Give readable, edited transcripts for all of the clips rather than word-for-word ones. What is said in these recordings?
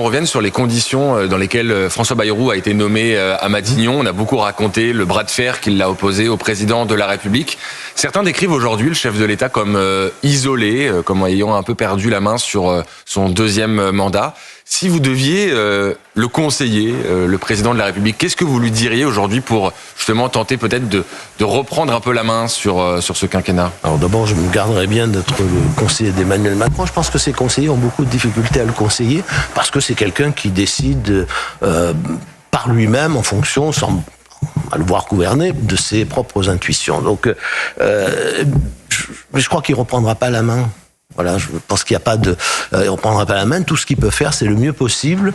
On revient sur les conditions dans lesquelles François Bayrou a été nommé à Matignon. On a beaucoup raconté le bras de fer qu'il l'a opposé au président de la République. Certains décrivent aujourd'hui le chef de l'État comme isolé, comme ayant un peu perdu la main sur son deuxième mandat. Si vous deviez le conseiller, le président de la République, qu'est-ce que vous lui diriez aujourd'hui pour justement tenter peut-être de reprendre un peu la main sur ce quinquennat? Alors d'abord, je me garderais bien d'être le conseiller d'Emmanuel Macron. Je pense que ses conseillers ont beaucoup de difficultés à le conseiller parce que c'est quelqu'un qui décide par lui-même en fonction, sans à le voir gouverner, de ses propres intuitions. Donc, mais je crois qu'il ne reprendra pas la main. Voilà, je pense qu'il n'y a pas de... il ne reprendra pas la main. Tout ce qu'il peut faire, c'est le mieux possible,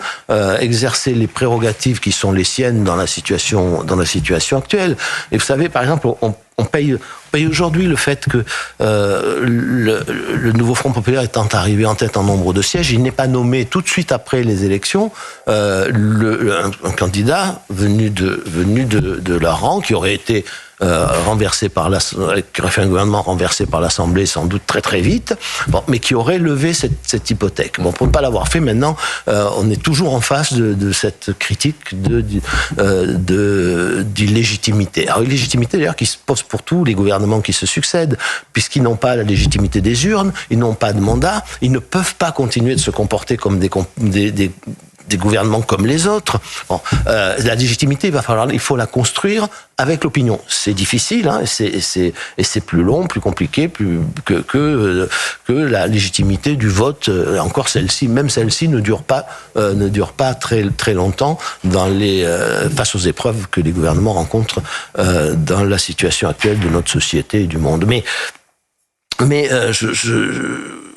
exercer les prérogatives qui sont les siennes dans la situation actuelle. Et vous savez, par exemple, on paye aujourd'hui le fait que le nouveau Front populaire étant arrivé en tête en nombre de sièges, il n'est pas nommé tout de suite après les élections un candidat venu de leur rang qui aurait été renversé par qui aurait fait un gouvernement renversé par l'Assemblée sans doute très très vite, bon, mais qui aurait levé cette hypothèque. Bon, pour ne pas l'avoir fait, maintenant, on est toujours en face de cette critique d'illégitimité. Alors illégitimité d'ailleurs qui se pose pour tous les gouvernements qui se succèdent, puisqu'ils n'ont pas la légitimité des urnes, ils n'ont pas de mandat, ils ne peuvent pas continuer de se comporter comme des gouvernements comme les autres. Bon, la légitimité, il faut la construire avec l'opinion. C'est difficile, hein, et c'est plus long, plus compliqué, que la légitimité du vote. Encore celle-ci, même celle-ci ne dure pas très très longtemps face aux épreuves que les gouvernements rencontrent dans la situation actuelle de notre société et du monde. Mais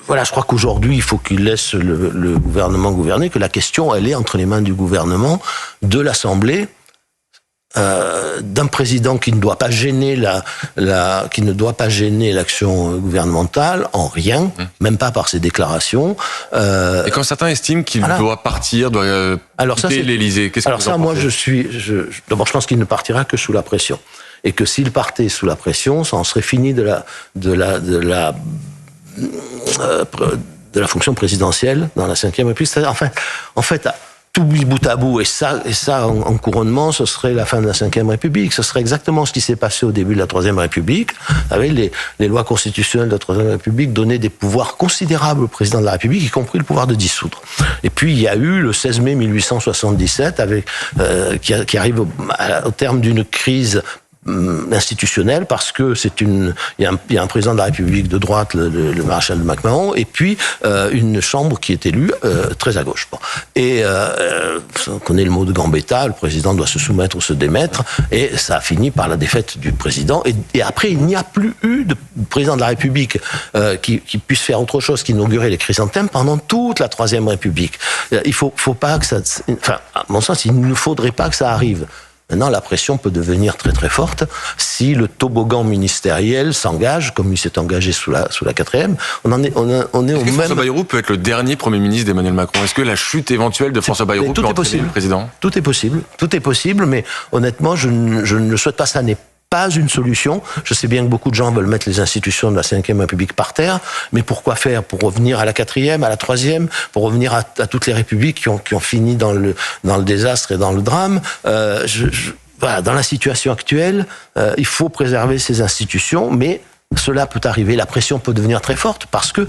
voilà, je crois qu'aujourd'hui, il faut qu'il laisse le gouvernement gouverner, que la question, elle est entre les mains du gouvernement, de l'Assemblée, d'un président qui ne doit pas gêner l'action gouvernementale en rien, même pas par ses déclarations. Et quand certains estiment qu'il doit partir, doit quitter l'Élysée, qu'est-ce que vous en pensez? D'abord, je pense qu'il ne partira que sous la pression. Et que s'il partait sous la pression, ça en serait fini de la fonction présidentielle dans la Ve République. C'est-à-dire, en fait, tout bout à bout, et ça en couronnement, ce serait la fin de la Ve République. Ce serait exactement ce qui s'est passé au début de la Troisième République. Vous savez, les lois constitutionnelles de la Troisième République donnaient des pouvoirs considérables au président de la République, y compris le pouvoir de dissoudre. Et puis, il y a eu le 16 mai 1877, qui arrive au terme d'une crise institutionnelle, parce que il y a un président de la République de droite, le maréchal de MacMahon, et puis une chambre qui est élue très à gauche. Bon. Et on connaît le mot de Gambetta, le président doit se soumettre ou se démettre, et ça a fini par la défaite du président. Et après, il n'y a plus eu de président de la République qui puisse faire autre chose qu'inaugurer les chrysanthèmes pendant toute la Troisième République. Il faut pas que ça... Enfin, à mon sens, il ne faudrait pas que ça arrive. Maintenant, la pression peut devenir très très forte si le toboggan ministériel s'engage, comme il s'est engagé sous la quatrième. On est au même... François Bayrou peut être le dernier Premier ministre d'Emmanuel Macron. Est-ce que la chute éventuelle de François Bayrou peut entraîner le président? Tout est possible, mais honnêtement, je ne le souhaite pas. Ça n'est pas une solution. Je sais bien que beaucoup de gens veulent mettre les institutions de la Ve République par terre, mais pourquoi faire? Pour revenir à la quatrième, à la troisième, pour revenir à toutes les républiques qui ont fini dans le désastre et dans le drame. Voilà, dans la situation actuelle, il faut préserver ces institutions, mais cela peut arriver, la pression peut devenir très forte, parce que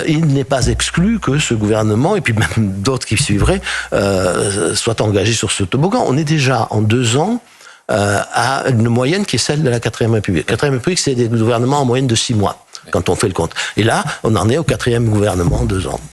il n'est pas exclu que ce gouvernement, et puis même d'autres qui suivraient, soient engagés sur ce toboggan. On est déjà en 2 ans à une moyenne qui est celle de la Quatrième République. La Quatrième République, c'est des gouvernements en moyenne de 6 mois, quand on fait le compte. Et là, on en est au 4e gouvernement en 2 ans.